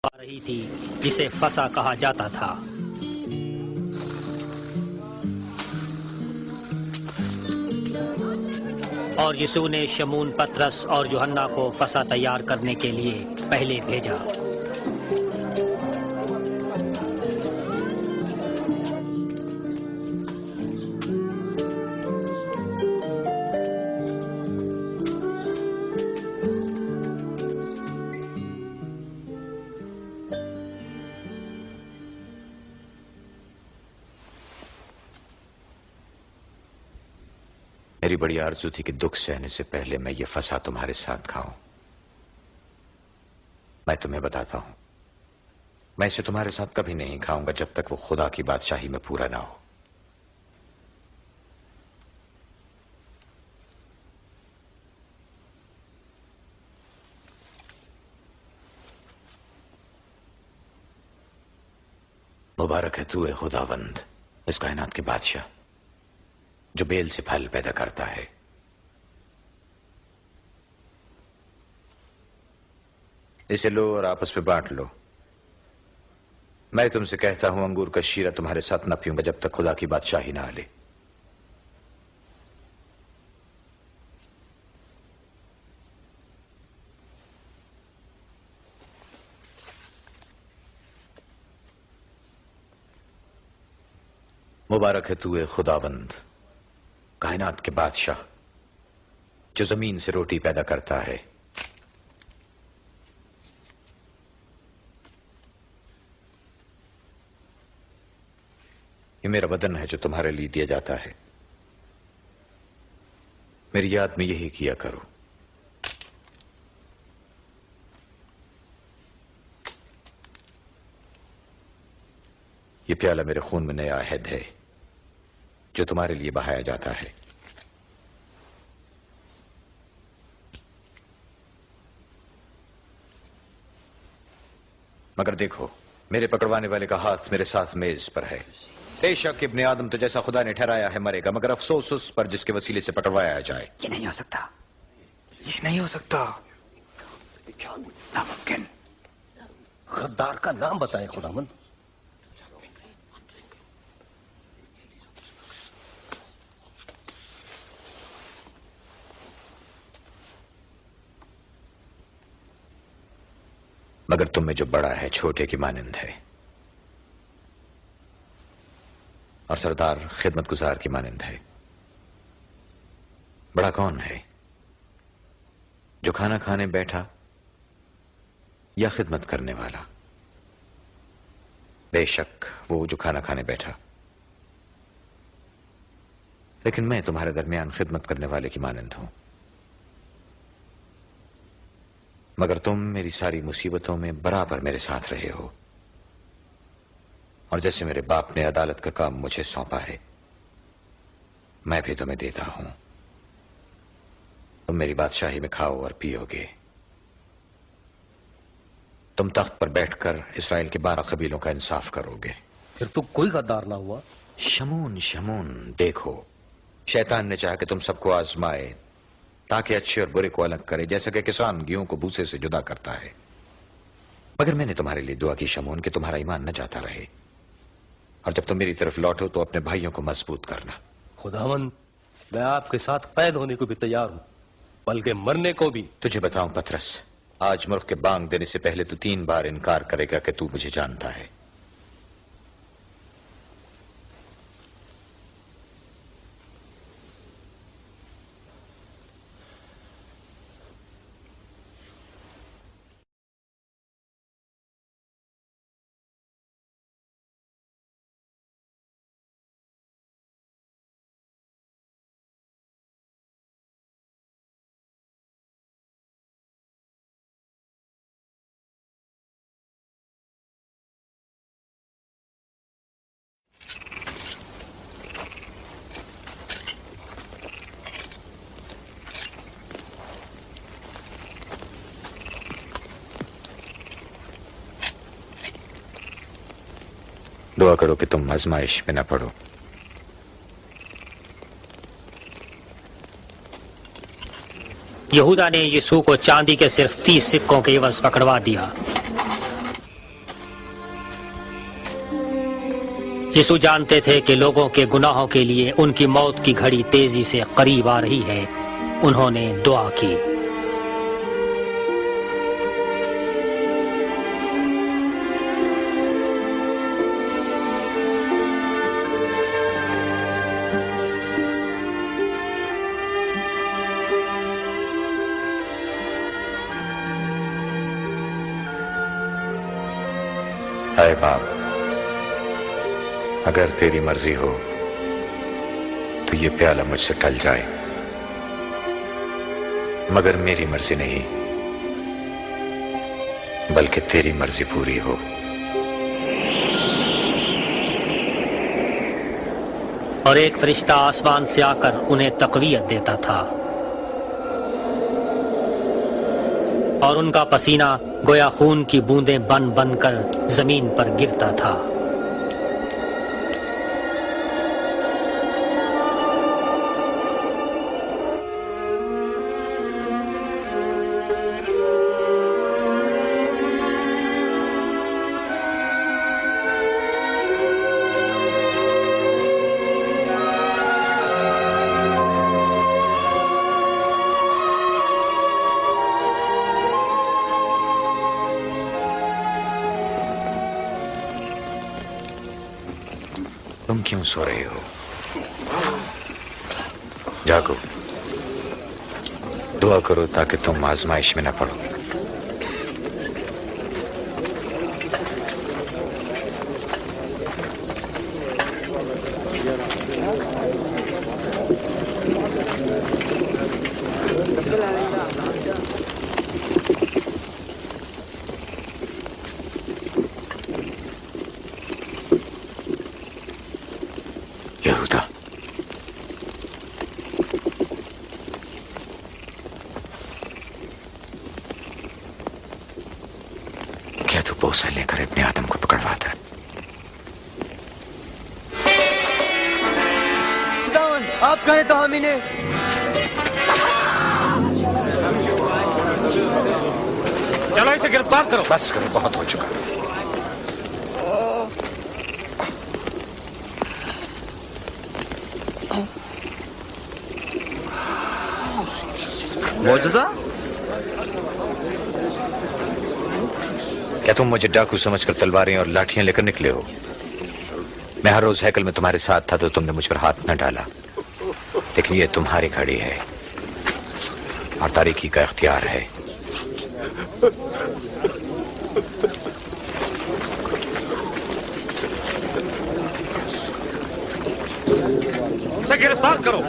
आ रही थी जिसे फसा कहा जाता था। और यीशु ने शमून, पतरस और यूहन्ना को फसा तैयार करने के लिए पहले भेजा। मेरी बड़ी आरज़ू थी कि दुख सहने से पहले मैं ये फसा तुम्हारे साथ खाऊं। मैं तुम्हें बताता हूं, मैं इसे तुम्हारे साथ कभी नहीं खाऊंगा जब तक वो खुदा की बादशाही में पूरा ना हो। मुबारक है तू, ए खुदावंद, इस कायनात के बादशाह, जो बेल से फल पैदा करता है। इसे लो और आपस में बांट लो। मैं तुमसे कहता हूं, अंगूर का शीरा तुम्हारे साथ न पीऊंगा जब तक खुदा की बादशाही ना आ ले। मुबारक है तू, ए खुदावंद, कायनात के बादशाह, जो जमीन से रोटी पैदा करता है। ये मेरा बदन है जो तुम्हारे लिए दिया जाता है। मेरी याद में यही किया करो। ये प्याला मेरे खून में नया अहद है जो तुम्हारे लिए बहाया जाता है। मगर देखो, मेरे पकड़वाने वाले का हाथ मेरे साथ मेज पर है। बेशक इब्ने आदम तो जैसा खुदा ने ठहराया है मरेगा, मगर अफसोस उस पर जिसके वसीले से पकड़वाया जाए। ये नहीं हो सकता, ये नहीं हो सकता, नामुमकिन। गद्दार का नाम बताएं खुदावंद। मगर तुम में जो बड़ा है छोटे की मानंद है, और सरदार खिदमतगुजार की मानंद है। बड़ा कौन है, जो खाना खाने बैठा या खिदमत करने वाला? बेशक वो जो खाना खाने बैठा, लेकिन मैं तुम्हारे दरमियान खिदमत करने वाले की मानंद हूं। मगर तुम मेरी सारी मुसीबतों में बराबर मेरे साथ रहे हो, और जैसे मेरे बाप ने अदालत का काम मुझे सौंपा है, मैं भी तुम्हें देता हूं। तुम मेरी बादशाही में खाओ और पियोगे। तुम तख्त पर बैठकर इसराइल के 12 कबीलों का इंसाफ करोगे। फिर तो कोई गद्दार ना हुआ। शमून शमून, देखो, शैतान ने चाहा कि तुम सबको आजमाए ताकि अच्छे और बुरे को अलग करे, जैसा कि किसान गेहूं को भूसे से जुदा करता है। मगर मैंने तुम्हारे लिए दुआ की शमून कि तुम्हारा ईमान न जाता रहे, और जब तुम मेरी तरफ लौटो तो अपने भाइयों को मजबूत करना। खुदावंद, मैं आपके साथ कैद होने को भी तैयार हूं, बल्कि मरने को भी। तुझे बताऊं पतरस, आज मुल्क के बांग देने से पहले तू 3 बार इनकार करेगा कि तू मुझे जानता है। दुआ करो कि तुम आजमाइश में न पड़ो। यहूदा ने यीशु को चांदी के सिर्फ 30 सिक्कों के एवज पकड़वा दिया। यीशु जानते थे कि लोगों के गुनाहों के लिए उनकी मौत की घड़ी तेजी से करीब आ रही है। उन्होंने दुआ की। हाय बाप, अगर तेरी मर्जी हो तो ये प्याला मुझसे टल जाए, मगर मेरी मर्जी नहीं, बल्कि तेरी मर्जी पूरी हो। और एक फरिश्ता आसमान से आकर उन्हें तकवीयत देता था और उनका पसीना गोया खून की बूंदें बन बन कर जमीन पर गिरता था। तुम क्यों सो रहे हो? जागो, दुआ करो ताकि तुम आजमाइश में न पड़ो। यहूदा, क्या तू बोसा लेकर अपने आदम को पकड़वाता है? आप कहे तो हम इन्हें। चलो इसे गिरफ्तार करो। बस करो, बहुत हो चुका। मौजूदा, क्या तुम मुझे डाकू समझकर तलवारें और लाठियां लेकर निकले हो? मैं हर रोज हैकल में तुम्हारे साथ था तो तुमने मुझ पर हाथ न डाला, लेकिन ये तुम्हारी घड़ी है और तारीकी का इख्तियार है। इसे गिरफ्तार करो।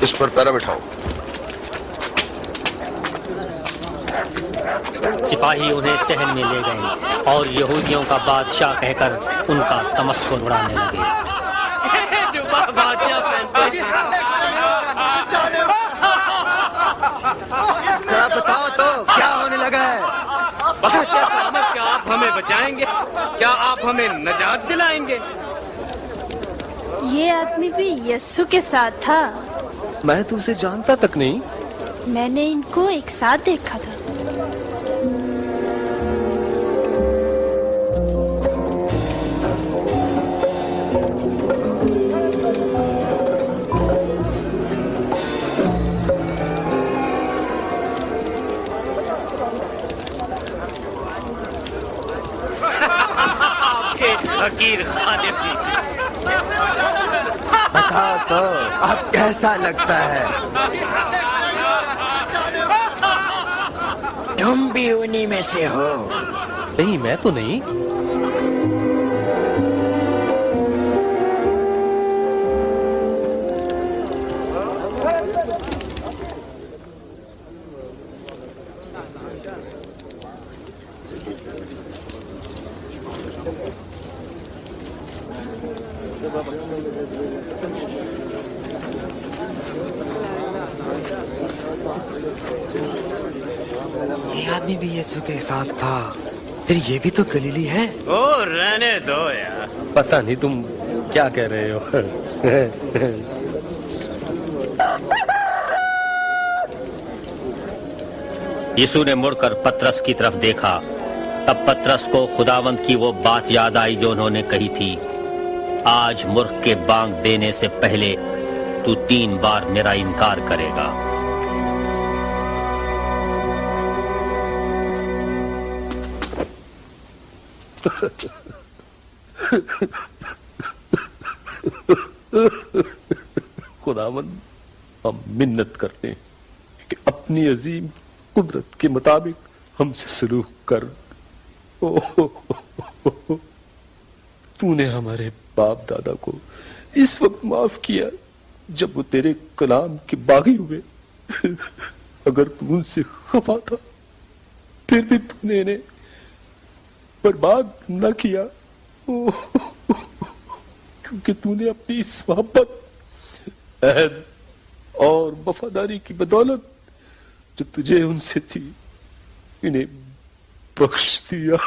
इस पर पैरा बिठाओ। सिपाही उन्हें सहन में ले गए और यहूदियों का बादशाह कहकर उनका तमस्कुर उड़ाने लगे। जरा बताओ तो क्या होने लगा है? क्या आप हमें बचाएंगे? क्या आप हमें नजात दिलाएंगे? ये आदमी भी यस्सु के साथ था। मैं तो उसे जानता तक नहीं। मैंने इनको एक साथ देखा था। आपके हकीर खादिम भी। बताओ तो अब कैसा लगता है? तुम भी उन्हीं में से हो? नहीं, मैं तो नहीं। ये आदमी भी यीशु के साथ था, फिर ये भी तो गलीली है। ओ रहने दो यार। पता नहीं तुम क्या कह रहे हो। यीशु ने मुड़कर पतरस की तरफ देखा। तब पतरस को खुदावंद की वो बात याद आई जो उन्होंने कही थी, आज मूर्ख के बांग देने से पहले तू 3 बार मेरा इनकार करेगा। खुदावंद, हम मिन्नत करते हैं कि अपनी अजीम कुदरत के मुताबिक हमसे सलूक कर। तूने हमारे बाप दादा को इस वक्त माफ किया जब वो तेरे कलाम के बागी हुए। अगर तू उनसे खफा था, फिर भी तूने इन्हें बर्बाद न किया, क्योंकि तूने अपनी इस मोहब्बत, अहद और वफादारी की बदौलत जो तुझे उनसे थी, इन्हें बख्श दिया।